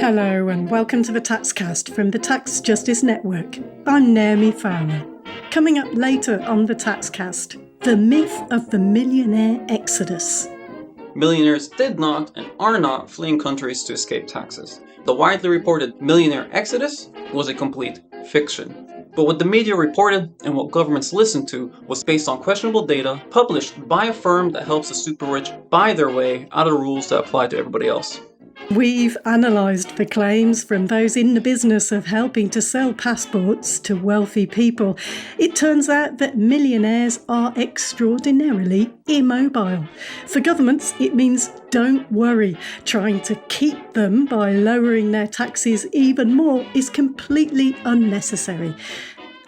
Hello and welcome to the Taxcast from the Tax Justice Network. I'm Naomi Fowler. Coming up later on the Taxcast, the myth of the millionaire exodus. Millionaires did not and are not fleeing countries to escape taxes. The widely reported millionaire exodus was a complete fiction. But what the media reported and what governments listened to was based on questionable data published by a firm that helps the super rich buy their way out of the rules that apply to everybody else. We've analysed the claims from those in the business of helping to sell passports to wealthy people. It turns out that millionaires are extraordinarily immobile. For governments, it means don't worry. Trying to keep them by lowering their taxes even more is completely unnecessary.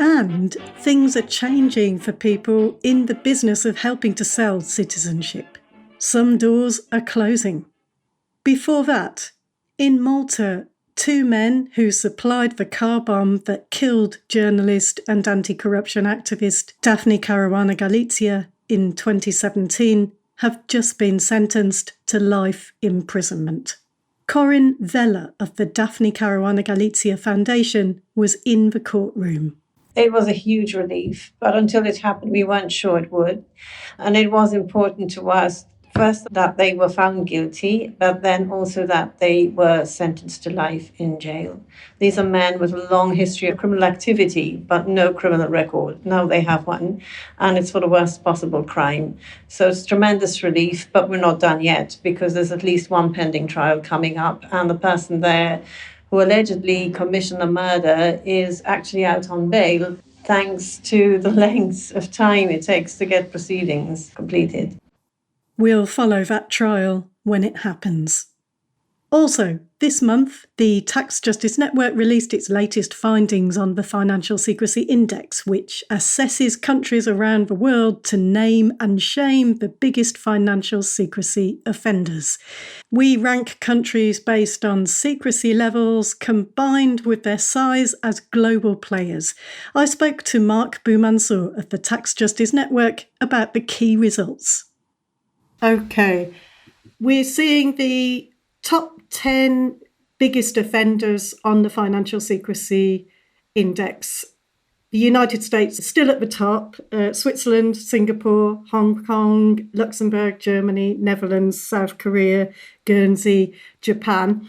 And things are changing for people in the business of helping to sell citizenship. Some doors are closing. Before that, in Malta, two men who supplied the car bomb that killed journalist and anti-corruption activist Daphne Caruana Galizia in 2017 have just been sentenced to life imprisonment. Corinne Vella of the Daphne Caruana Galizia Foundation was in the courtroom. It was a huge relief, but until it happened, we weren't sure it would. And it was important to us, first, that they were found guilty, but then also that they were sentenced to life in jail. These are men with a long history of criminal activity, but no criminal record. Now they have one, and it's for the worst possible crime. So it's tremendous relief, but we're not done yet, because there's at least one pending trial coming up, and the person there who allegedly commissioned a murder is actually out on bail, thanks to the lengths of time it takes to get proceedings completed. We'll follow that trial when it happens. Also, this month, the Tax Justice Network released its latest findings on the Financial Secrecy Index, which assesses countries around the world to name and shame the biggest financial secrecy offenders. We rank countries based on secrecy levels combined with their size as global players. I spoke to Mark Boumansour of the Tax Justice Network about the key results. Okay, we're seeing the top 10 biggest offenders on the Financial Secrecy Index. The United States is still at the top, Switzerland, Singapore, Hong Kong, Luxembourg, Germany, Netherlands, South Korea, Guernsey, Japan.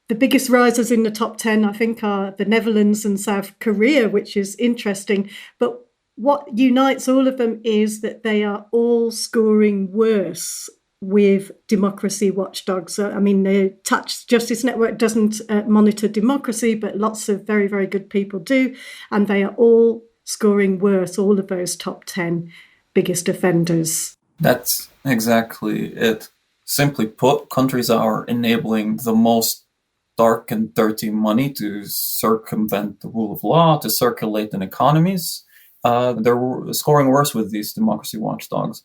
The biggest risers in the top 10, I think, are the Netherlands and South Korea, which is interesting. But what unites all of them is that they are all scoring worse with democracy watchdogs. So, I mean, the Tax Justice Network doesn't monitor democracy, but lots of very, very good people do. And they are all scoring worse, all of those top 10 biggest offenders. That's exactly it. Simply put, countries are enabling the most dark and dirty money to circumvent the rule of law, to circulate in economies. They're scoring worse with these democracy watchdogs.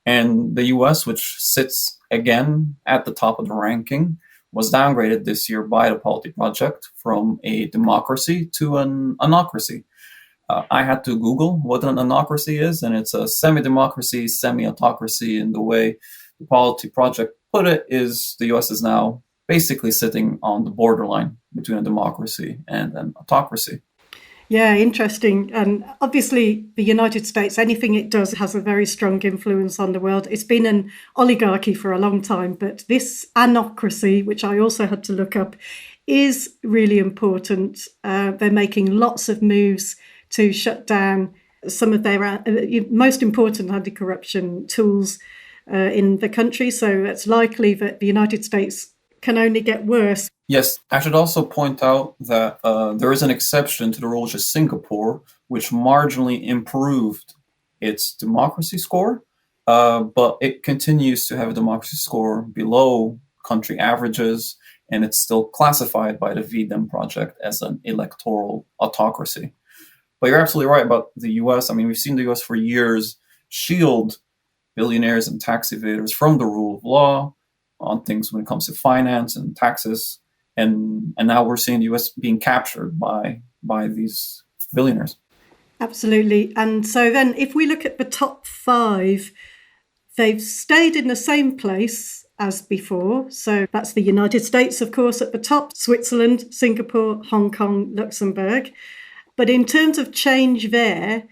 And the US, which sits again at the top of the ranking, was downgraded this year by the Polity Project from a democracy to an anocracy. I had to Google what an anocracy is, and it's a semi-democracy, semi-autocracy. And the way the Polity Project put it is the US is now basically sitting on the borderline between a democracy and an autocracy. Yeah, interesting. And obviously, the United States, anything it does has a very strong influence on the world. It's been an oligarchy for a long time, but this anocracy, which I also had to look up, is really important. They're making lots of moves to shut down some of their most important anti-corruption tools in the country. So it's likely that the United States can only get worse. Yes, I should also point out that there is an exception to the rule, which is Singapore, which marginally improved its democracy score, but it continues to have a democracy score below country averages, and it's still classified by the VDEM project as an electoral autocracy. But you're absolutely right about the US. I mean, we've seen the US for years shield billionaires and tax evaders from the rule of law on things when it comes to finance and taxes. And now we're seeing the US being captured by these billionaires. Absolutely. And so then if we look at the top 5, they've stayed in the same place as before. So that's the United States, of course, at the top, Switzerland, Singapore, Hong Kong, Luxembourg. But in terms of change there,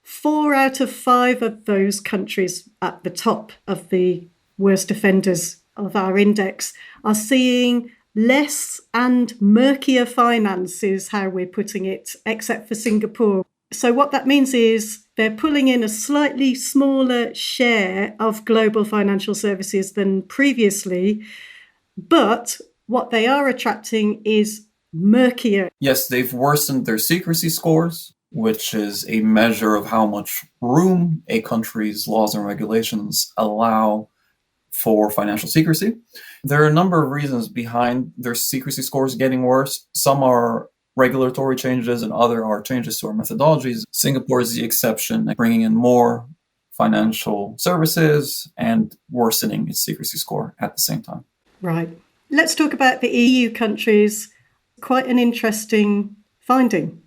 4 out of 5 of those countries at the top of the worst offenders of our index are seeing less and murkier finances, how we're putting it, except for Singapore. So what that means is they're pulling in a slightly smaller share of global financial services than previously, but what they are attracting is murkier. Yes, they've worsened their secrecy scores, which is a measure of how much room a country's laws and regulations allow for financial secrecy. There are a number of reasons behind their secrecy scores getting worse. Some are regulatory changes and other are changes to our methodologies. Singapore is the exception, bringing in more financial services and worsening its secrecy score at the same time. Right. Let's talk about the EU countries. Quite an interesting finding.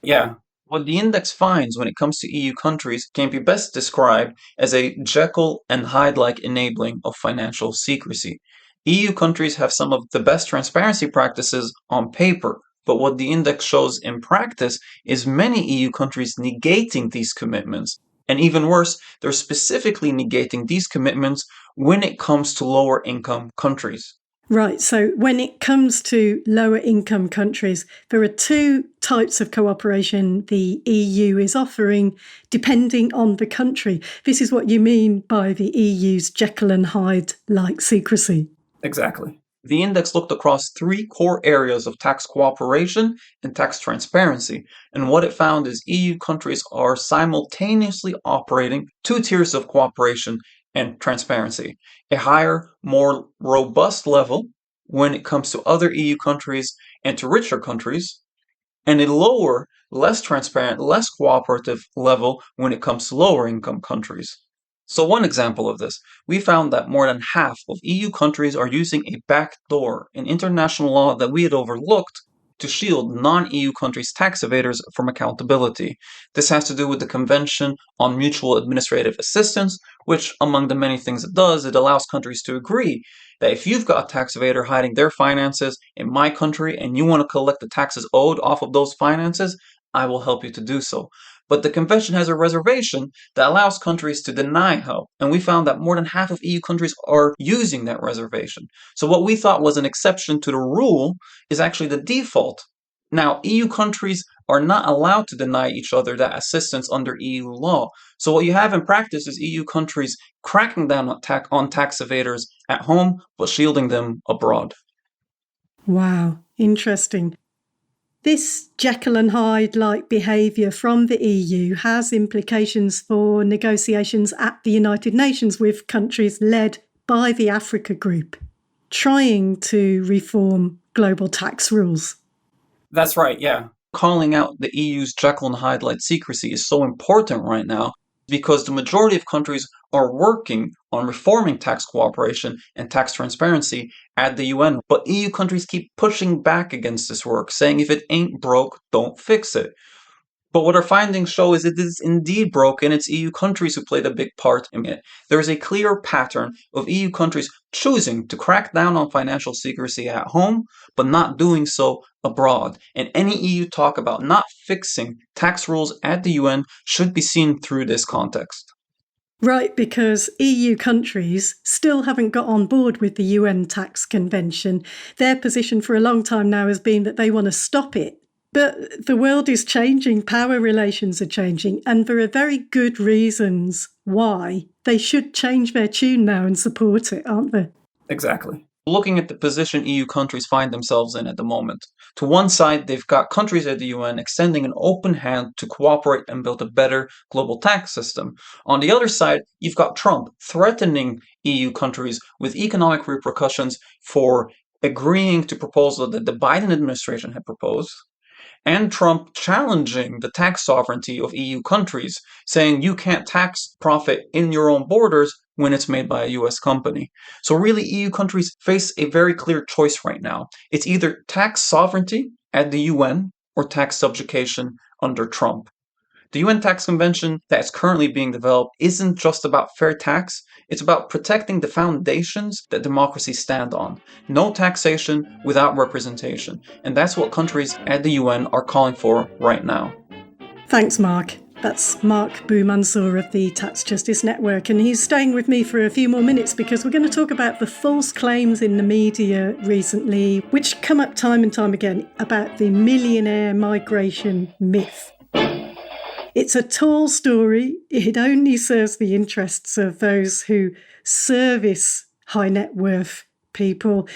Yeah. What the index finds when it comes to EU countries can be best described as a Jekyll and Hyde-like enabling of financial secrecy. EU countries have some of the best transparency practices on paper, but what the index shows in practice is many EU countries negating these commitments. And even worse, they're specifically negating these commitments when it comes to lower income countries. Right. So when it comes to lower income countries, there are 2 types of cooperation the EU is offering depending on the country. This is what you mean by the EU's Jekyll and Hyde-like secrecy. Exactly. The index looked across 3 core areas of tax cooperation and tax transparency, and what it found is EU countries are simultaneously operating 2 tiers of cooperation and transparency. A higher, more robust level when it comes to other EU countries and to richer countries, and a lower, less transparent, less cooperative level when it comes to lower income countries. So one example of this, we found that more than half of EU countries are using a backdoor in international law that we had overlooked to shield non-EU countries' tax evaders from accountability. This has to do with the Convention on Mutual Administrative Assistance, which, among the many things it does, it allows countries to agree that if you've got a tax evader hiding their finances in my country and you want to collect the taxes owed off of those finances, I will help you to do so. But the convention has a reservation that allows countries to deny help, and we found that more than half of EU countries are using that reservation. So what we thought was an exception to the rule is actually the default. Now, EU countries are not allowed to deny each other that assistance under EU law. So what you have in practice is EU countries cracking down on tax evaders at home, but shielding them abroad. Wow, interesting. This Jekyll and Hyde-like behaviour from the EU has implications for negotiations at the United Nations with countries led by the Africa Group, trying to reform global tax rules. That's right, yeah. Calling out the EU's Jekyll and Hyde-like secrecy is so important right now because the majority of countries are working on reforming tax cooperation and tax transparency at the UN. But EU countries keep pushing back against this work, saying if it ain't broke, don't fix it. But what our findings show is it is indeed broken. It's EU countries who played a big part in it. There is a clear pattern of EU countries choosing to crack down on financial secrecy at home, but not doing so abroad. And any EU talk about not fixing tax rules at the UN should be seen through this context. Right, because EU countries still haven't got on board with the UN Tax Convention. Their position for a long time now has been that they want to stop it. But the world is changing, power relations are changing, and there are very good reasons why they should change their tune now and support it, aren't there? Exactly. Looking at the position EU countries find themselves in at the moment. To one side, they've got countries at the UN extending an open hand to cooperate and build a better global tax system. On the other side, you've got Trump threatening EU countries with economic repercussions for agreeing to proposals that the Biden administration had proposed, and Trump challenging the tax sovereignty of EU countries, saying you can't tax profit in your own borders when it's made by a US company. So really, EU countries face a very clear choice right now. It's either tax sovereignty at the UN or tax subjugation under Trump. The UN Tax Convention that is currently being developed isn't just about fair tax, It's about protecting the foundations that democracies stand on. No taxation without representation. And that's what countries at the UN are calling for right now. Thanks, Mark. That's Mark Boumansour of the Tax Justice Network, and he's staying with me for a few more minutes because we're going to talk about the false claims in the media recently, which come up time and time again, about the millionaire migration myth. It's a tall story. It only serves the interests of those who service high net worth people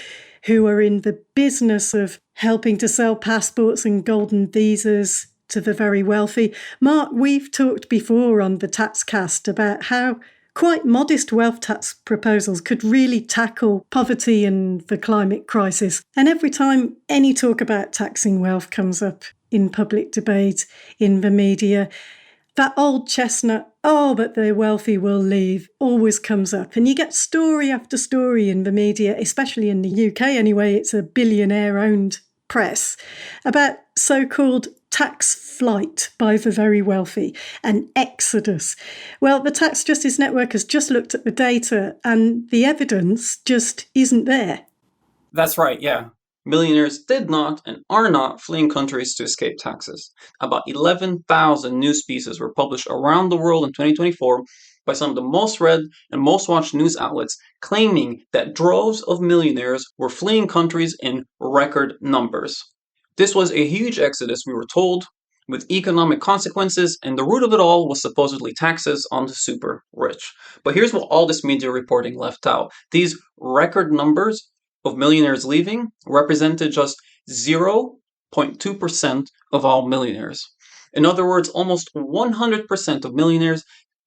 who are in the business of helping to sell passports and golden visas to the very wealthy. Mark, we've talked before on the Taxcast about how quite modest wealth tax proposals could really tackle poverty and the climate crisis. And every time any talk about taxing wealth comes up in public debate, in the media, that old chestnut, oh, but the wealthy will leave, always comes up. And you get story after story in the media, especially in the UK anyway, it's a billionaire-owned press, about so-called tax flight by the very wealthy, an exodus. Well, the Tax Justice Network has just looked at the data and the evidence just isn't there. That's right, yeah. Millionaires did not and are not fleeing countries to escape taxes. About 11,000 news pieces were published around the world in 2024 by some of the most read and most watched news outlets, claiming that droves of millionaires were fleeing countries in record numbers. This was a huge exodus, we were told, with economic consequences, and the root of it all was supposedly taxes on the super rich. But here's what all this media reporting left out. These record numbers of millionaires leaving represented just 0.2% of all millionaires. In other words, almost 100% of millionaires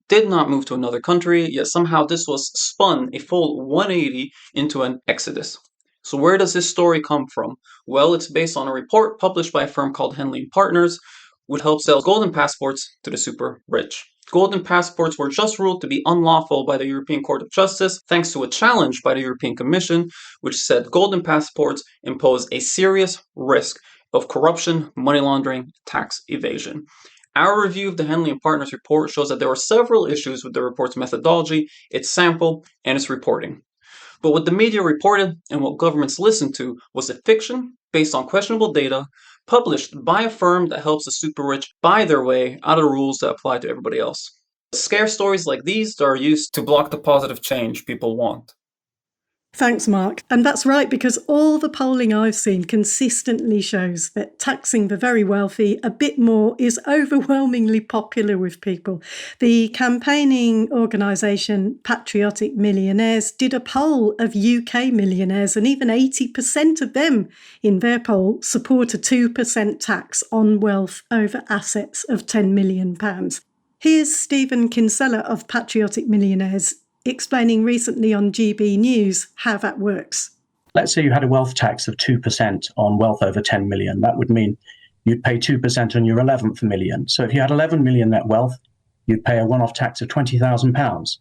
did not move to another country, yet somehow this was spun a full 180 into an exodus. So where does this story come from? Well, it's based on a report published by a firm called Henley & Partners, which helps sell golden passports to the super rich. Golden passports were just ruled to be unlawful by the European Court of Justice, thanks to a challenge by the European Commission, which said golden passports impose a serious risk of corruption, money laundering, tax evasion. Our review of the Henley & Partners report shows that there were several issues with the report's methodology, its sample, and its reporting. But what the media reported and what governments listened to was a fiction based on questionable data published by a firm that helps the super rich buy their way out of the rules that apply to everybody else. Scare stories like these are used to block the positive change people want. Thanks, Mark. And that's right, because all the polling I've seen consistently shows that taxing the very wealthy a bit more is overwhelmingly popular with people. The campaigning organisation Patriotic Millionaires did a poll of UK millionaires, and even 80% of them in their poll support a 2% tax on wealth over assets of £10 million. Here's Stephen Kinsella of Patriotic Millionaires explaining recently on GB News how that works. Let's say you had a wealth tax of 2% on wealth over 10 million. That would mean you'd pay 2% on your 11th million. So if you had 11 million net wealth, you'd pay a one-off tax of £20,000.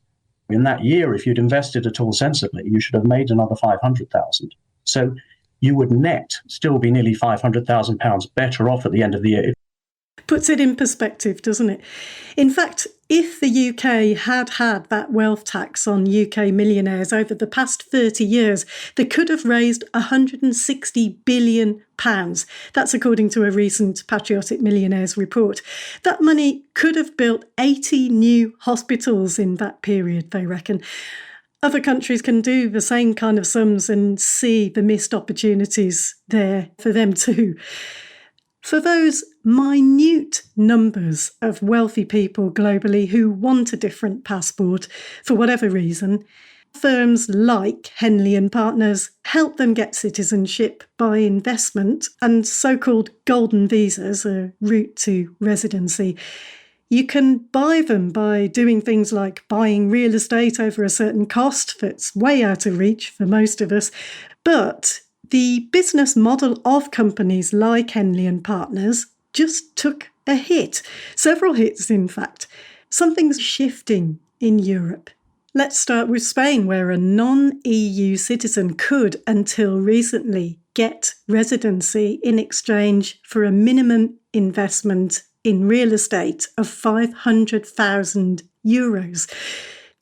In that year, if you'd invested at all sensibly, you should have made another 500,000. So you would net still be nearly £500,000 better off at the end of the year. Puts it in perspective, doesn't it? In fact, if the UK had that wealth tax on UK millionaires over the past 30 years, they could have raised £160 billion. That's according to a recent Patriotic Millionaires report. That money could have built 80 new hospitals in that period, they reckon. Other countries can do the same kind of sums and see the missed opportunities there for them too. For those minute numbers of wealthy people globally who want a different passport for whatever reason, firms like Henley & Partners help them get citizenship by investment and so-called golden visas, a route to residency. You can buy them by doing things like buying real estate over a certain cost that's way out of reach for most of us, but the business model of companies like Henley & Partners just took a hit. Several hits, in fact. Something's shifting in Europe. Let's start with Spain, where a non-EU citizen could, until recently, get residency in exchange for a minimum investment in real estate of €500,000.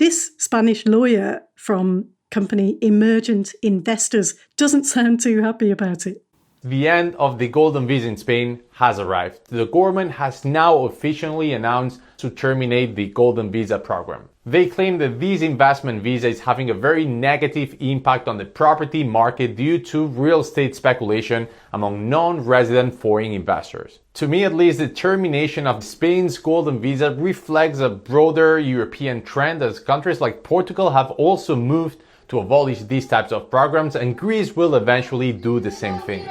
This Spanish lawyer from company Emergent Investors doesn't sound too happy about it. The end of the golden visa in Spain has arrived. The government has now officially announced to terminate the golden visa program. They claim that this investment visa is having a very negative impact on the property market due to real estate speculation among non-resident foreign investors. To me, at least, the termination of Spain's golden visa reflects a broader European trend, as countries like Portugal have also moved to abolish these types of programs, and Greece will eventually do the same thing.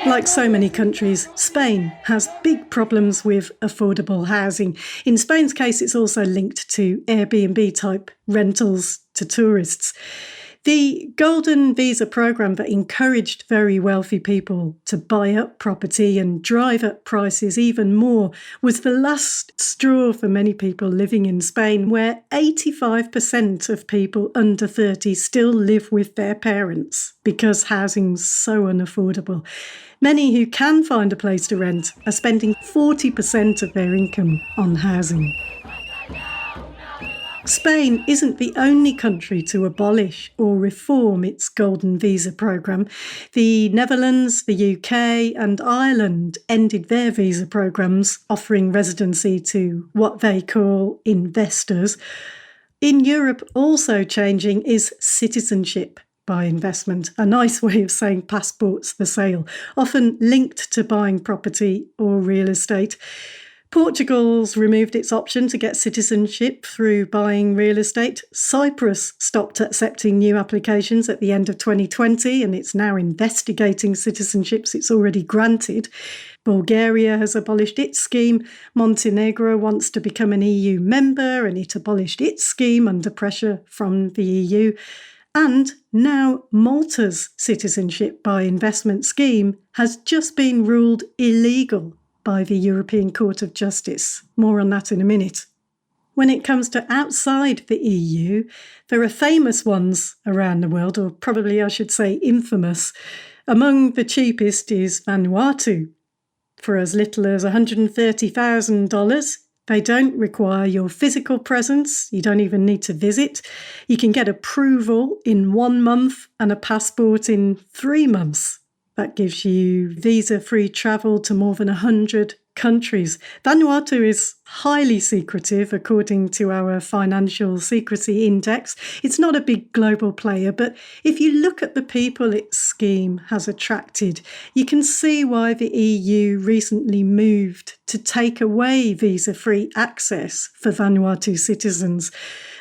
Like so many countries, Spain has big problems with affordable housing. In Spain's case, it's also linked to Airbnb-type rentals to tourists. The Golden Visa program that encouraged very wealthy people to buy up property and drive up prices even more was the last straw for many people living in Spain, where 85% of people under 30 still live with their parents because housing's so unaffordable. Many who can find a place to rent are spending 40% of their income on housing. Spain isn't the only country to abolish or reform its Golden Visa programme. The Netherlands, the UK and Ireland ended their visa programmes, offering residency to what they call investors. In Europe, also changing is citizenship by investment, a nice way of saying passports for sale, often linked to buying property or real estate. Portugal's removed its option to get citizenship through buying real estate. Cyprus stopped accepting new applications at the end of 2020, and it's now investigating citizenships it's already granted. Bulgaria has abolished its scheme. Montenegro wants to become an EU member, and it abolished its scheme under pressure from the EU. And now Malta's citizenship by investment scheme has just been ruled illegal by the European Court of Justice. More on that in a minute. When it comes to outside the EU, there are famous ones around the world, or probably I should say infamous. Among the cheapest is Vanuatu. For as little as $130,000, they don't require your physical presence. You don't even need to visit. You can get approval in 1 month and a passport in 3 months. That gives you visa-free travel to more than 100 countries. Vanuatu is highly secretive, according to our Financial Secrecy Index. It's not a big global player, but if you look at the people its scheme has attracted, you can see why the EU recently moved to take away visa-free access for Vanuatu citizens.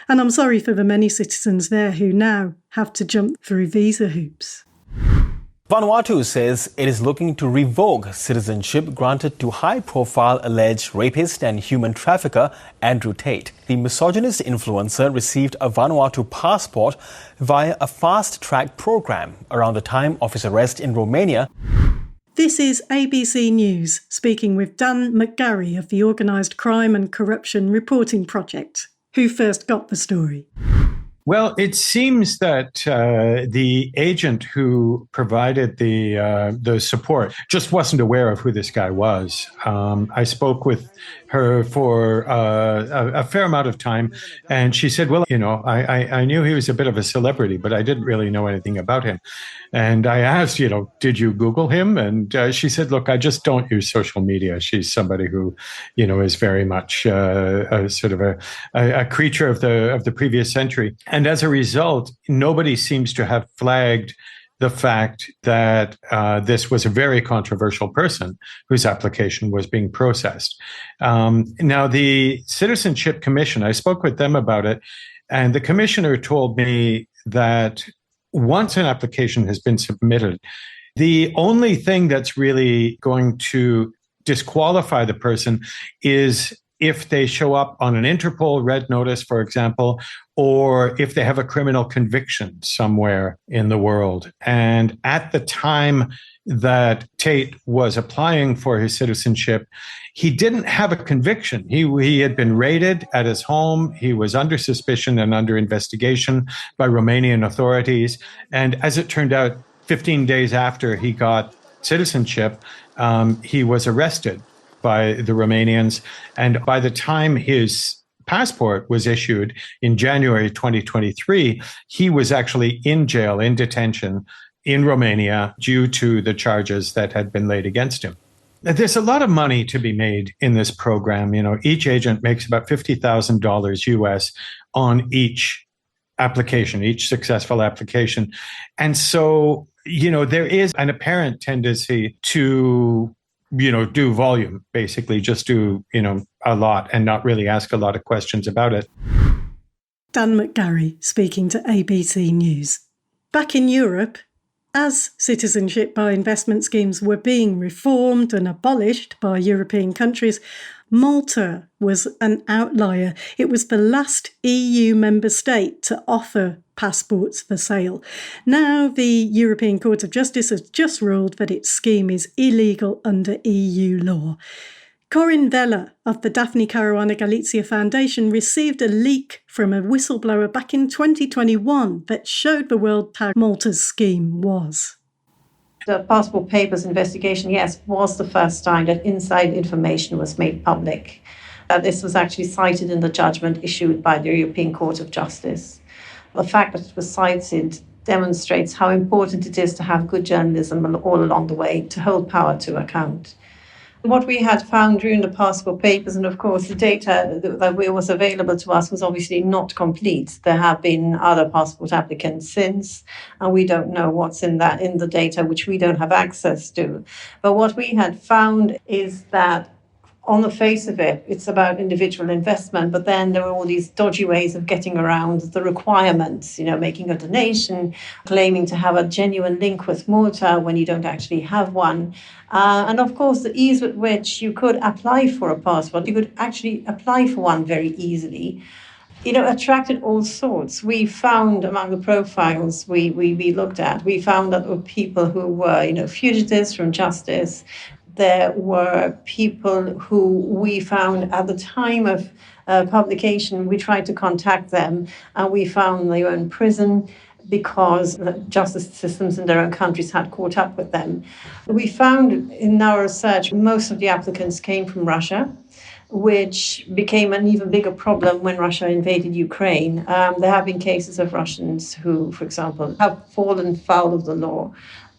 And I'm sorry for the many citizens there who now have to jump through visa hoops. Vanuatu says it is looking to revoke citizenship granted to high-profile alleged rapist and human trafficker Andrew Tate. The misogynist influencer received a Vanuatu passport via a fast-track program around the time of his arrest in Romania. This is ABC News, speaking with Dan McGarry of the Organised Crime and Corruption Reporting Project, who first got the story. Well, it seems that the agent who provided the support just wasn't aware of who this guy was. I spoke with her for a fair amount of time, and she said, well, I knew he was a bit of a celebrity, but I didn't really know anything about him. And I asked, did you Google him? And she said, look, I just don't use social media. She's somebody who, is very much a sort of a creature of the previous century. And as a result, nobody seems to have flagged the fact that this was a very controversial person whose application was being processed. Now, the Citizenship Commission, I spoke with them about it, and the commissioner told me that once an application has been submitted, the only thing that's really going to disqualify the person is if they show up on an Interpol red notice, for example, or if they have a criminal conviction somewhere in the world. And at the time that Tate was applying for his citizenship, he didn't have a conviction. He had been raided at his home. He was under suspicion and under investigation by Romanian authorities. And as it turned out, 15 days after he got citizenship, he was arrested by the Romanians. And by the time his passport was issued in January 2023, he was actually in jail, in detention in Romania due to the charges that had been laid against him. There's a lot of money to be made in this program. You know, each agent makes about $50,000 US on each application, each successful application. And so, you know, there is an apparent tendency to, you know, do volume, basically just do, you know, a lot and not really ask a lot of questions about it. Dan McGarry speaking to ABC News. Back in Europe, as citizenship by investment schemes were being reformed and abolished by European countries, Malta was an outlier. It was the last EU member state to offer passports for sale. Now, the European Court of Justice has just ruled that its scheme is illegal under EU law. Corinne Vella of the Daphne Caruana Galizia Foundation received a leak from a whistleblower back in 2021 that showed the world how Malta's scheme was. The passport papers investigation, yes, was the first time that inside information was made public. This was actually cited in the judgment issued by the European Court of Justice. The fact that it was cited demonstrates how important it is to have good journalism all along the way, to hold power to account. What we had found during the passport papers, and of course the data that was available to us was obviously not complete. There have been other passport applicants since, and we don't know what's in the data, which we don't have access to. But what we had found is that on the face of it, it's about individual investment, but then there are all these dodgy ways of getting around the requirements, you know, making a donation, claiming to have a genuine link with Malta when you don't actually have one. And of course, the ease with which you could apply for a passport, you could actually apply for one very easily, you know, attracted all sorts. We found among the profiles we looked at, we found that there were people who were, you know, fugitives from justice. There were people who we found at the time of publication, we tried to contact them, and we found they were in prison because the justice systems in their own countries had caught up with them. We found in our research most of the applicants came from Russia, which became an even bigger problem when Russia invaded Ukraine. There have been cases of Russians who, for example, have fallen foul of the law.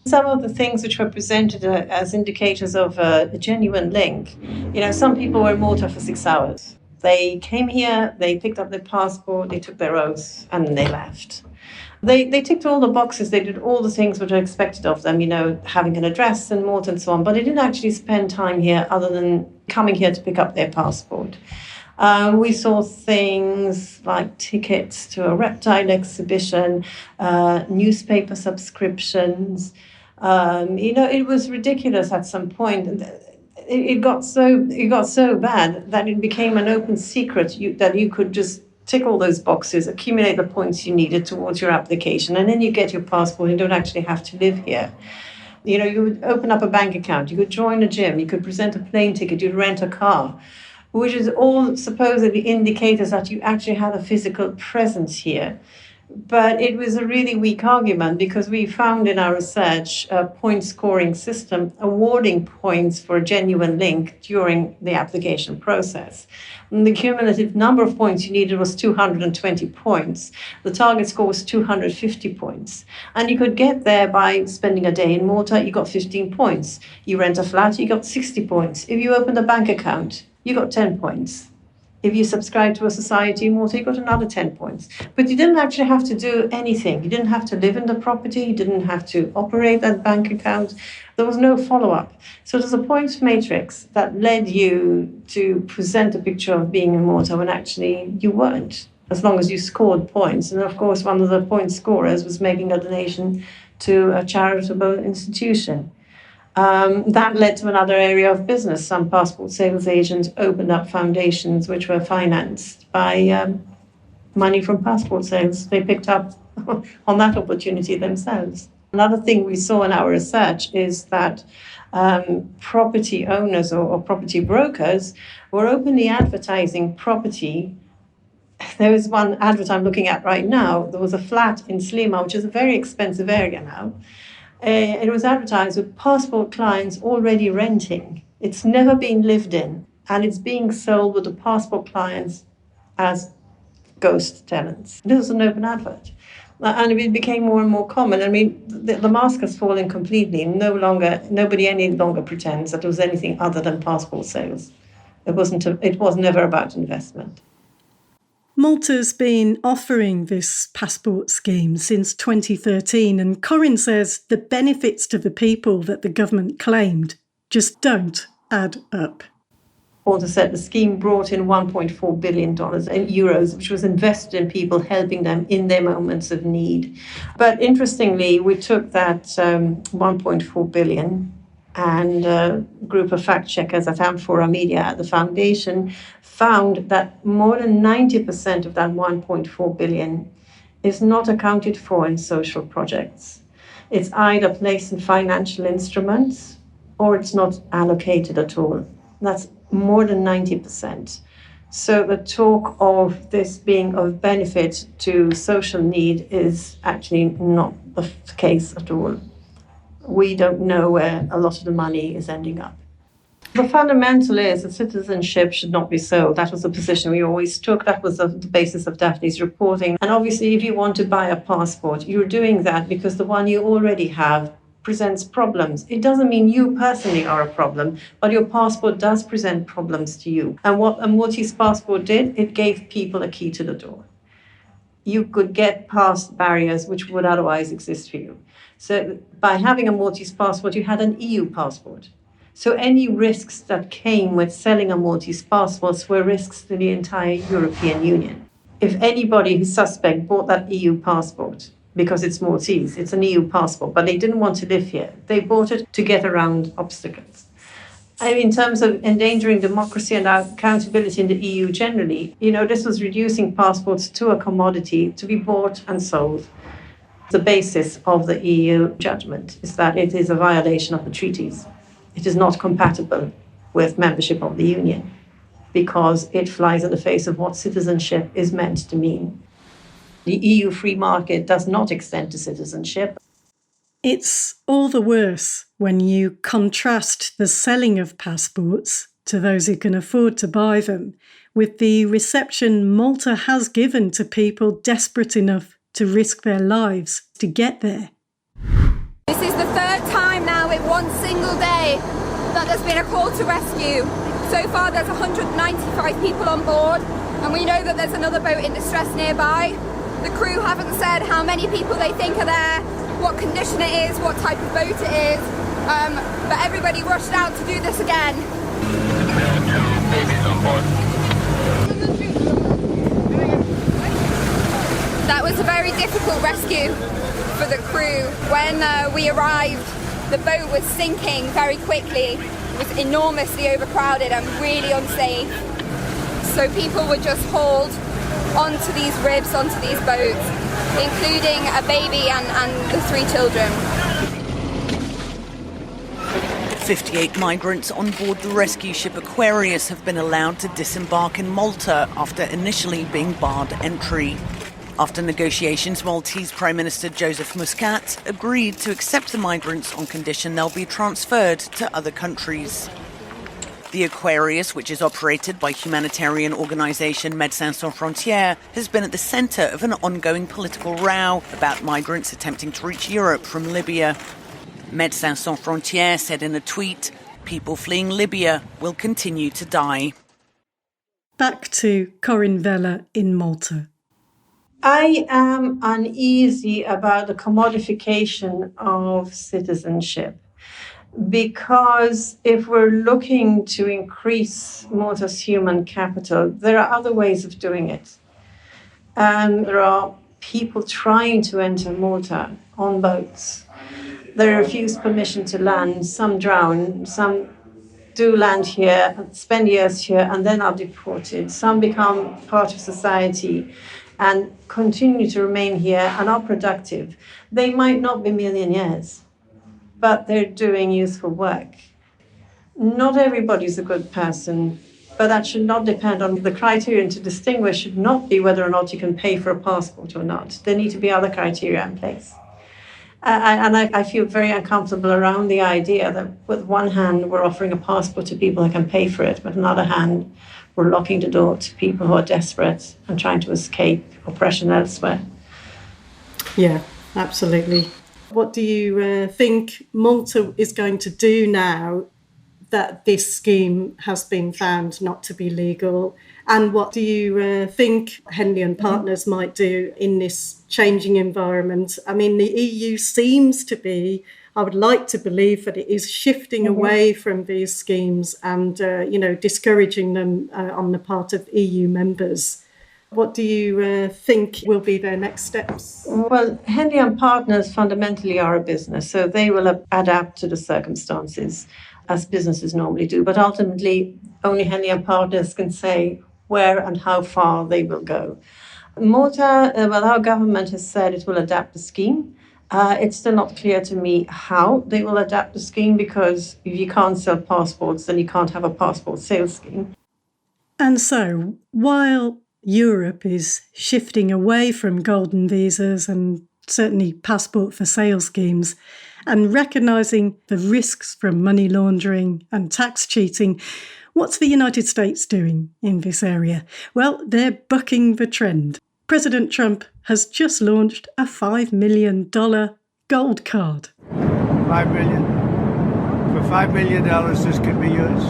Some of the things which were presented as indicators of a genuine link, you know, some people were in Malta for 6 hours. They came here, they picked up their passport, they took their oath, and then they left. They ticked all the boxes, they did all the things which are expected of them, you know, having an address in Malta and so on, but they didn't actually spend time here other than coming here to pick up their passport. We saw things like tickets to a reptile exhibition, newspaper subscriptions. You know, it was ridiculous at some point. It got so bad that it became an open secret that you could just tick all those boxes, accumulate the points you needed towards your application, and then you get your passport and don't actually have to live here. You know, you would open up a bank account, you could join a gym, you could present a plane ticket, you'd rent a car, which is all supposedly indicators that you actually had a physical presence here. But it was a really weak argument because we found in our research a point scoring system awarding points for a genuine link during the application process. And the cumulative number of points you needed was 220 points. The target score was 250 points. And you could get there by spending a day in Malta, you got 15 points. You rent a flat, you got 60 points. If you opened a bank account, you got 10 points. If you subscribe to a society in Malta, you got another 10 points. But you didn't actually have to do anything. You didn't have to live in the property. You didn't have to operate that bank account. There was no follow-up. So there's a points matrix that led you to present a picture of being in Malta when actually you weren't, as long as you scored points. And of course, one of the point scorers was making a donation to a charitable institution. That led to another area of business. Some passport sales agents opened up foundations which were financed by money from passport sales. They picked up on that opportunity themselves. Another thing we saw in our research is that property owners or property brokers were openly advertising property. There is one advert I'm looking at right now. There was a flat in Slima, which is a very expensive area now. It was advertised with passport clients already renting. It's never been lived in, and it's being sold with the passport clients as ghost tenants. This was an open advert. And it became more and more common. I mean, the mask has fallen completely. Nobody any longer pretends that it was anything other than passport sales. It was never about investment. Malta's been offering this passport scheme since 2013, and Corinne says the benefits to the people that the government claimed just don't add up. Malta said the scheme brought in $1.4 billion in euros, which was invested in people, helping them in their moments of need. But interestingly, we took that $1.4 billion, and a group of fact checkers at Amphora Media at the foundation found that more than 90% of that $1.4 billion is not accounted for in social projects. It's either placed in financial instruments or it's not allocated at all. That's more than 90%. So the talk of this being of benefit to social need is actually not the case at all. We don't know where a lot of the money is ending up. The fundamental is that citizenship should not be sold. That was the position we always took. That was the basis of Daphne's reporting. And obviously, if you want to buy a passport, you're doing that because the one you already have presents problems. It doesn't mean you personally are a problem, but your passport does present problems to you. And what a Maltese passport did, it gave people a key to the door. You could get past barriers which would otherwise exist for you. So by having a Maltese passport, you had an EU passport. So any risks that came with selling a Maltese passport were risks to the entire European Union. If anybody who's suspect bought that EU passport, because it's Maltese, it's an EU passport, but they didn't want to live here, they bought it to get around obstacles. In terms of endangering democracy and accountability in the EU generally, this was reducing passports to a commodity to be bought and sold. The basis of the EU judgment is that it is a violation of the treaties. It is not compatible with membership of the Union because it flies in the face of what citizenship is meant to mean. The EU free market does not extend to citizenship. It's all the worse when you contrast the selling of passports to those who can afford to buy them with the reception Malta has given to people desperate enough to risk their lives to get there. This is the third time now in one single day that there's been a call to rescue. So far there's 195 people on board, and we know that there's another boat in distress nearby. The crew haven't said how many people they think are there, what condition it is, what type of boat it is, but everybody rushed out to do this again. That was a very difficult rescue for the crew. When we arrived, the boat was sinking very quickly. It was enormously overcrowded and really unsafe. So people were just hauled onto these ribs, onto these boats, including a baby and the 3 children. 58 migrants on board the rescue ship Aquarius have been allowed to disembark in Malta after initially being barred entry. After negotiations, Maltese Prime Minister Joseph Muscat agreed to accept the migrants on condition they'll be transferred to other countries. The Aquarius, which is operated by humanitarian organisation Médecins Sans Frontières, has been at the centre of an ongoing political row about migrants attempting to reach Europe from Libya. Médecins Sans Frontières said in a tweet, "People fleeing Libya will continue to die." Back to Corinne Vella in Malta. I am uneasy about the commodification of citizenship because if we're looking to increase Malta's human capital, there are other ways of doing it. There are people trying to enter Malta on boats. They refuse permission to land, some drown, some do land here, spend years here, and then are deported. Some become part of society and continue to remain here and are productive. They might not be millionaires, but they're doing useful work. Not everybody's a good person, but that should not depend on the criterion to distinguish should not be whether or not you can pay for a passport or not. There need to be other criteria in place. I feel very uncomfortable around the idea that with one hand we're offering a passport to people who can pay for it, with another hand we're locking the door to people who are desperate and trying to escape oppression elsewhere. Yeah, absolutely. What do you think Malta is going to do now that this scheme has been found not to be legal? And what do you think Henley and Partners might do in this changing environment? I mean, the EU seems to be, I would like to believe that it is shifting away from these schemes and, discouraging them on the part of EU members. What do you think will be their next steps? Well, Henley and Partners fundamentally are a business, so they will adapt to the circumstances as businesses normally do. But ultimately, only Henley and Partners can say where and how far they will go. Malta, our government has said it will adapt the scheme. It's still not clear to me how they will adapt the scheme, because if you can't sell passports, then you can't have a passport sales scheme. And so, while Europe is shifting away from golden visas and certainly passport for sale schemes, and recognising the risks from money laundering and tax cheating, what's the United States doing in this area? Well, they're bucking the trend. President Trump has just launched a $5 million gold card. $5 million. For $5 million, this could be yours.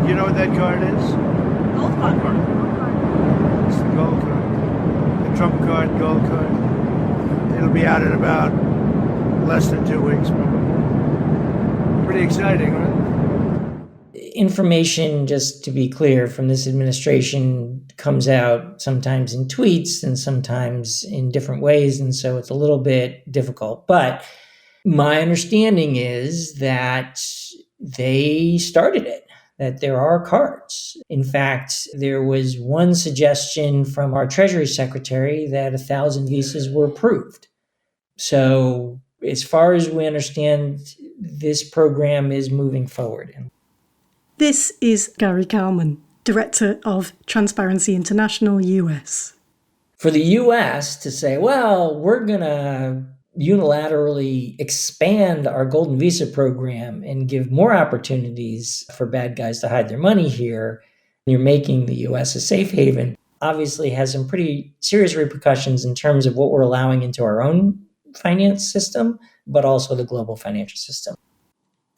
Do you know what that card is? Gold card. It's the gold card. The Trump card, gold card. It'll be out in about less than 2 weeks, probably. Pretty exciting, right? Information, just to be clear, from this administration comes out sometimes in tweets and sometimes in different ways, and so it's a little bit difficult. But my understanding is that they started it, that there are cards. In fact, there was one suggestion from our Treasury Secretary that 1,000 visas were approved. So as far as we understand, this program is moving forward. This is Gary Kalman, Director of Transparency International US. For the US to say, well, we're going to unilaterally expand our golden visa program and give more opportunities for bad guys to hide their money here, you're making the US a safe haven, obviously has some pretty serious repercussions in terms of what we're allowing into our own finance system, but also the global financial system.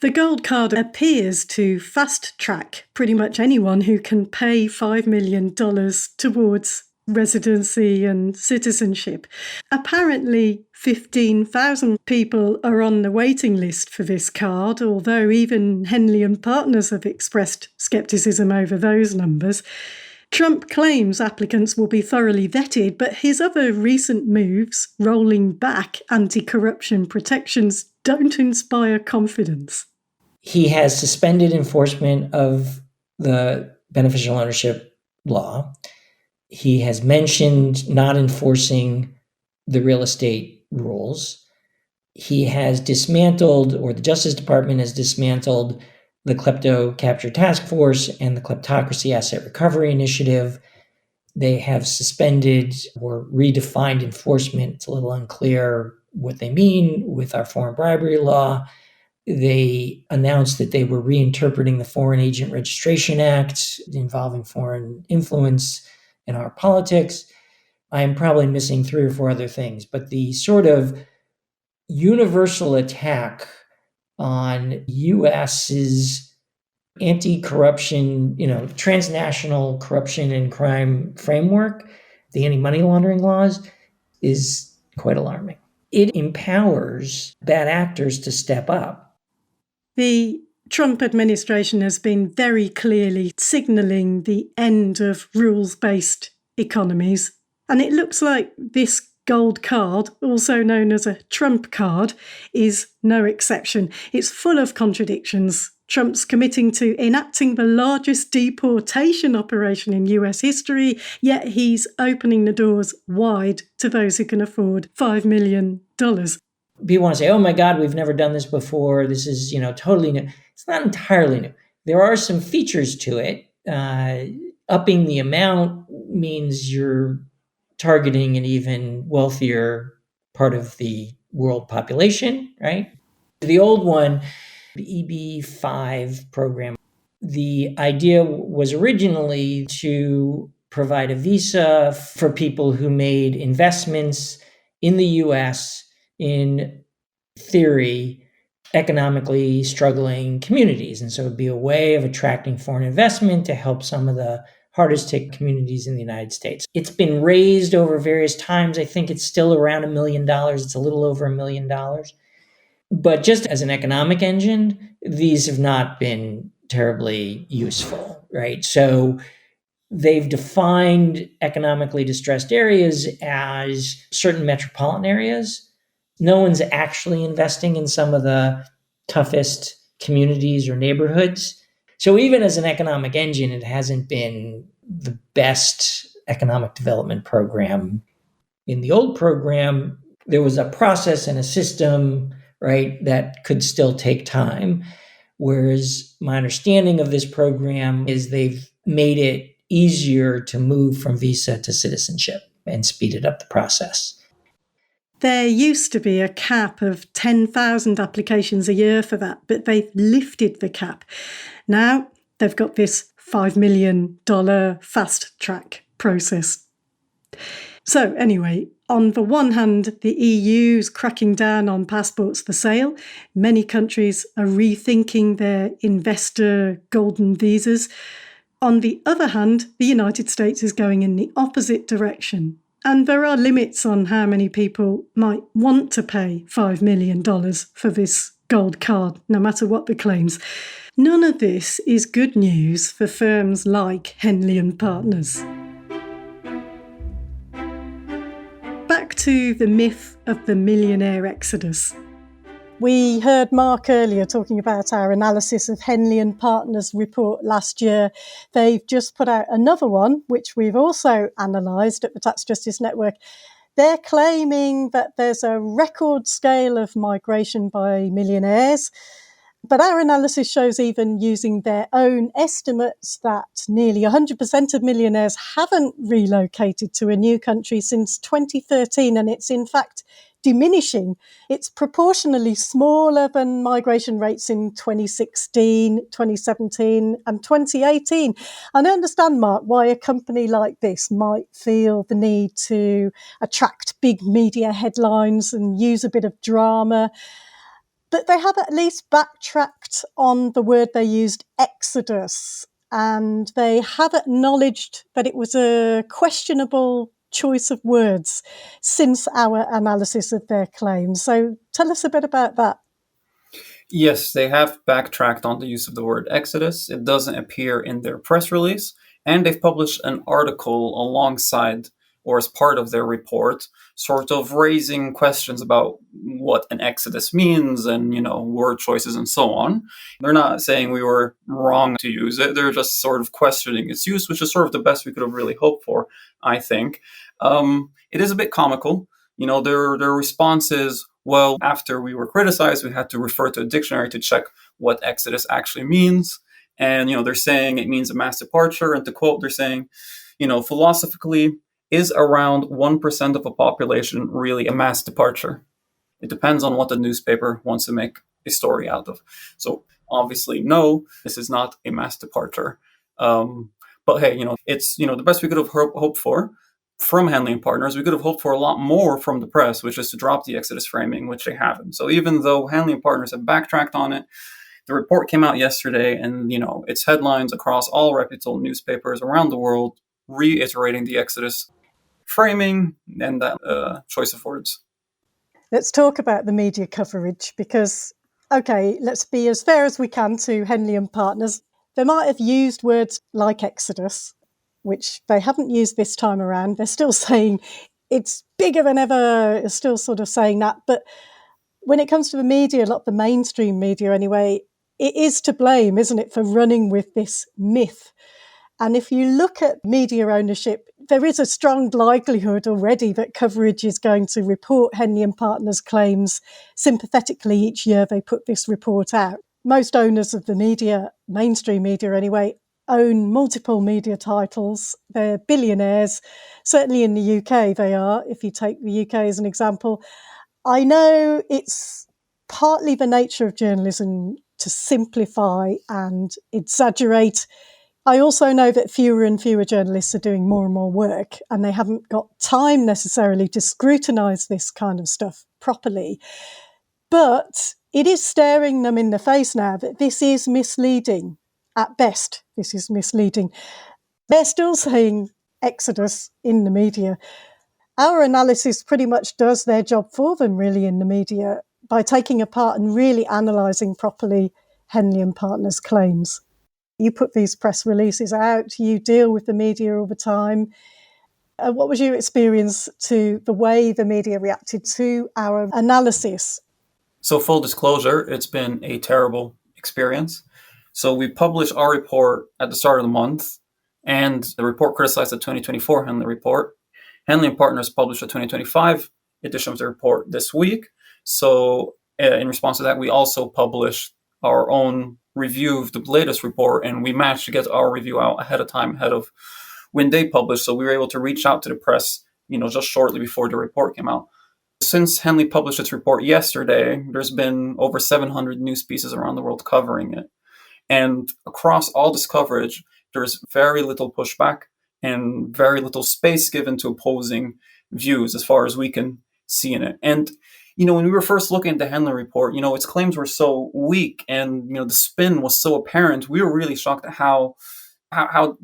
The gold card appears to fast-track pretty much anyone who can pay $5 million towards residency and citizenship. Apparently, 15,000 people are on the waiting list for this card, although even Henley and Partners have expressed scepticism over those numbers. Trump claims applicants will be thoroughly vetted, but his other recent moves, rolling back anti-corruption protections, don't inspire confidence. He has suspended enforcement of the beneficial ownership law. He has mentioned not enforcing the real estate rules. He has dismantled, or the Justice Department has dismantled, the Klepto Capture Task Force and the Kleptocracy Asset Recovery Initiative. They have suspended or redefined enforcement. It's a little unclear what they mean with our foreign bribery law. They announced that they were reinterpreting the Foreign Agent Registration Act involving foreign influence in our politics. I am probably missing 3 or 4 other things, but the sort of universal attack on US's anti-corruption, transnational corruption and crime framework, the anti-money laundering laws, is quite alarming. It empowers bad actors to step up. The Trump administration has been very clearly signalling the end of rules-based economies. And it looks like this gold card, also known as a Trump card, is no exception. It's full of contradictions. Trump's committing to enacting the largest deportation operation in US history, yet he's opening the doors wide to those who can afford $5 million. People want to say, oh my God, we've never done this before. This is, totally new. It's not entirely new. There are some features to it. Upping the amount means you're targeting an even wealthier part of the world population, right? The old one, the EB-5 program, the idea was originally to provide a visa for people who made investments in the US in theory, economically struggling communities. And so it'd be a way of attracting foreign investment to help some of the hardest hit communities in the United States. It's been raised over various times. I think it's still around $1 million. It's a little over $1 million. But just as an economic engine, these have not been terribly useful, right? So they've defined economically distressed areas as certain metropolitan areas. No one's actually investing in some of the toughest communities or neighborhoods. So even as an economic engine, it hasn't been the best economic development program. In the old program, there was a process and a system, right, that could still take time. Whereas my understanding of this program is they've made it easier to move from visa to citizenship and speeded up the process. There used to be a cap of 10,000 applications a year for that, but they've lifted the cap. Now they've got this $5 million fast track process. So anyway, on the one hand, the EU's cracking down on passports for sale. Many countries are rethinking their investor golden visas. On the other hand, the United States is going in the opposite direction. And there are limits on how many people might want to pay $5 million for this gold card, no matter what the claims. None of this is good news for firms like Henley & Partners. Back to the myth of the millionaire exodus. We heard Mark earlier talking about our analysis of Henley & Partners' report last year. They've just put out another one, which we've also analysed at the Tax Justice Network. They're claiming that there's a record scale of migration by millionaires. But our analysis shows, even using their own estimates, that nearly 100% of millionaires haven't relocated to a new country since 2013, and it's in fact diminishing. It's proportionally smaller than migration rates in 2016, 2017 and 2018. And I understand, Mark, why a company like this might feel the need to attract big media headlines and use a bit of drama. But they have at least backtracked on the word they used, exodus, and they have acknowledged that it was a questionable choice of words since our analysis of their claims. So tell us a bit about that. Yes, they have backtracked on the use of the word exodus. It doesn't appear in their press release, and they've published an article alongside or as part of their report, sort of raising questions about what an exodus means and, word choices and so on. They're not saying we were wrong to use it. They're just sort of questioning its use, which is sort of the best we could have really hoped for, I think. It is a bit comical. Their response is, well, after we were criticized, we had to refer to a dictionary to check what exodus actually means. And, they're saying it means a mass departure. And to quote, they're saying, philosophically, is around 1% of a population really a mass departure? It depends on what the newspaper wants to make a story out of. So obviously, no, this is not a mass departure. But hey, it's, the best we could have hoped for from Henley & Partners. We could have hoped for a lot more from the press, which is to drop the exodus framing, which they haven't. So even though Henley & Partners have backtracked on it, the report came out yesterday and, its headlines across all reputable newspapers around the world reiterating the exodus framing and that choice of words. Let's talk about the media coverage because, okay, let's be as fair as we can to Henley & Partners. They might have used words like exodus, which they haven't used this time around. They're still saying it's bigger than ever. It's still sort of saying that. But when it comes to the media, a lot of the mainstream media anyway, it is to blame, isn't it, for running with this myth. And if you look at media ownership, there is a strong likelihood already that coverage is going to report Henley & Partners claims sympathetically each year they put this report out. Most owners of the media, mainstream media anyway, own multiple media titles. They're billionaires. Certainly in the UK they are, if you take the UK as an example. I know it's partly the nature of journalism to simplify and exaggerate. I also know that fewer and fewer journalists are doing more and more work, and they haven't got time necessarily to scrutinise this kind of stuff properly. But it is staring them in the face now that this is misleading. At best, this is misleading. They're still saying exodus in the media. Our analysis pretty much does their job for them, really, in the media, by taking apart and really analysing properly Henley and Partners' claims. You put these press releases out, you deal with the media all the time. What was your experience to the way the media reacted to our analysis? So full disclosure, it's been a terrible experience. So we published our report at the start of the month, and the report criticized the 2024 Henley report. Henley and Partners published a 2025 edition of the report this week. So in response to that, we also published our own review of the latest report, and we managed to get our review out ahead of time, ahead of when they published. So we were able to reach out to the press, just shortly before the report came out. Since Henley published its report yesterday, there's been over 700 news pieces around the world covering it. And across all this coverage, there's very little pushback and very little space given to opposing views as far as we can see in it. And, when we were first looking at the Henley report, its claims were so weak and, the spin was so apparent. We were really shocked at how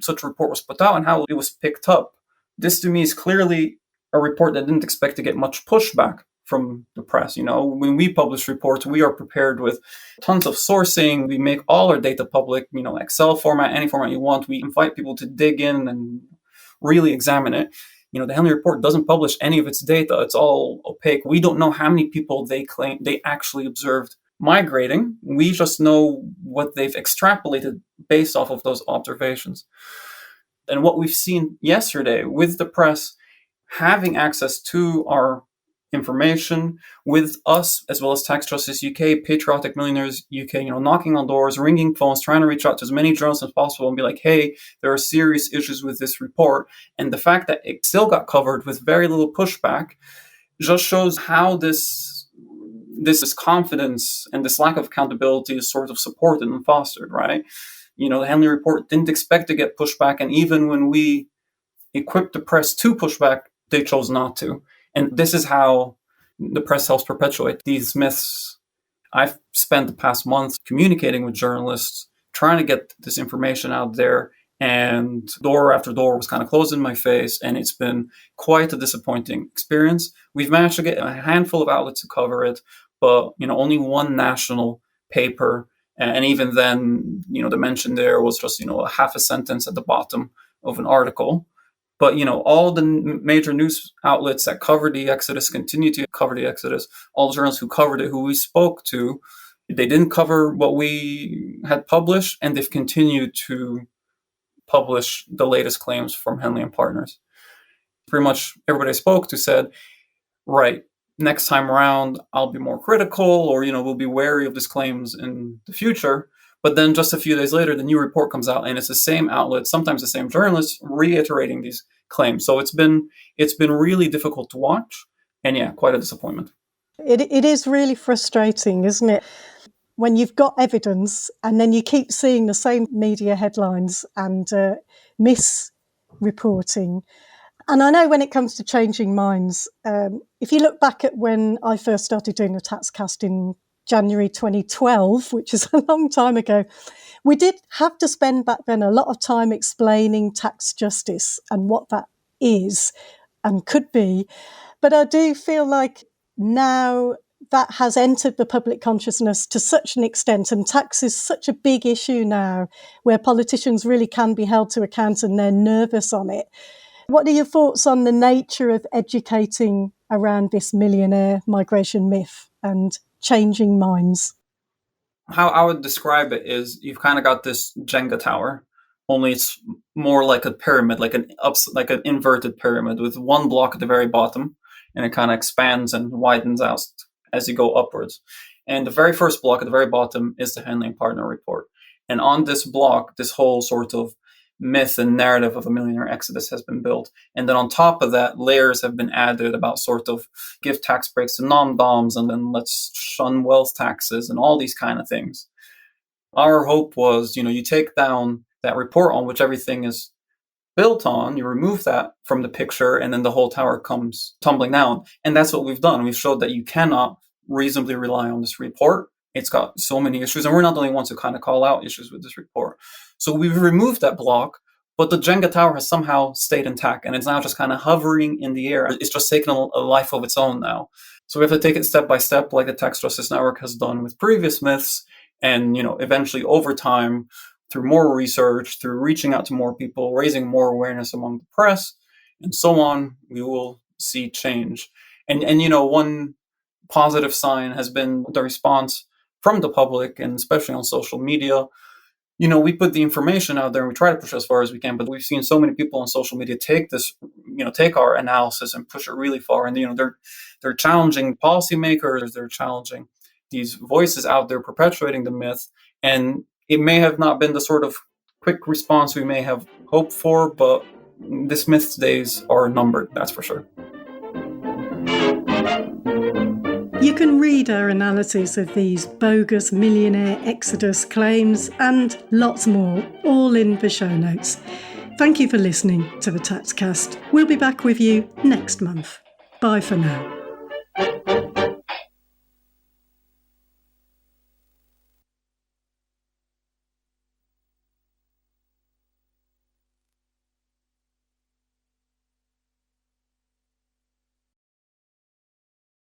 such a report was put out and how it was picked up. This to me is clearly a report that didn't expect to get much pushback from the press. When we publish reports, we are prepared with tons of sourcing. We make all our data public, Excel format, any format you want. We invite people to dig in and really examine it. The Henley report doesn't publish any of its data. It's all opaque. We don't know how many people they claim they actually observed migrating. We just know what they've extrapolated based off of those observations. And what we've seen yesterday with the press having access to our information, with us as well as Tax Justice UK, Patriotic Millionaires UK, knocking on doors, ringing phones, trying to reach out to as many journalists as possible and be like, hey, there are serious issues with this report. And the fact that it still got covered with very little pushback just shows how this confidence and this lack of accountability is sort of supported and fostered, right? The Henley report didn't expect to get pushback, and even when we equipped the press to push back, they chose not to. And this is how the press helps perpetuate these myths. I've spent the past month communicating with journalists, trying to get this information out there, and door after door was kind of closed in my face, and it's been quite a disappointing experience. We've managed to get a handful of outlets to cover it, but only one national paper, and even then, the mention there was just a half a sentence at the bottom of an article. But, all the major news outlets that covered the Exodus continue to cover the Exodus. All the journalists who covered it, who we spoke to, they didn't cover what we had published, and they've continued to publish the latest claims from Henley and Partners. Pretty much everybody I spoke to said, right, next time around, I'll be more critical, or, we'll be wary of these claims in the future. But then just a few days later, the new report comes out, and it's the same outlet, sometimes the same journalists, reiterating these claims. So it's been really difficult to watch, and yeah, quite a disappointment. It is really frustrating, isn't it? When you've got evidence and then you keep seeing the same media headlines and misreporting. And I know when it comes to changing minds, if you look back at when I first started doing the Taxcast in January 2012, which is a long time ago, we did have to spend back then a lot of time explaining tax justice and what that is and could be. But I do feel like now that has entered the public consciousness to such an extent, and tax is such a big issue now where politicians really can be held to account and they're nervous on it. What are your thoughts on the nature of educating around this millionaire migration myth and changing minds? How I would describe it is you've kind of got this Jenga tower, only it's more like a pyramid, like an inverted pyramid with one block at the very bottom, and it kind of expands and widens out as you go upwards. And the very first block at the very bottom is the Henley and Partner report. And on this block, this whole sort of myth and narrative of a millionaire exodus has been built. And then on top of that, layers have been added about sort of give tax breaks to non-doms and then let's shun wealth taxes and all these kind of things. Our hope was, you take down that report on which everything is built on, you remove that from the picture, and then the whole tower comes tumbling down. And that's what we've done. We've showed that you cannot reasonably rely on this report. It's got so many issues, and we're not the only ones who kind of call out issues with this report. So we've removed that block, but the Jenga tower has somehow stayed intact, and it's now just kind of hovering in the air. It's just taken a life of its own now. So we have to take it step by step, like the Tax Justice Network has done with previous myths, and eventually over time, through more research, through reaching out to more people, raising more awareness among the press, and so on, we will see change. And one positive sign has been the response from the public, and especially on social media. We put the information out there and we try to push as far as we can, but we've seen so many people on social media take this, take our analysis and push it really far. And, they're challenging policymakers, they're challenging these voices out there perpetuating the myth. And it may have not been the sort of quick response we may have hoped for, but this myth's days are numbered, that's for sure. You can read our analysis of these bogus millionaire exodus claims and lots more, all in the show notes. Thank you for listening to the Taxcast. We'll be back with you next month. Bye for now.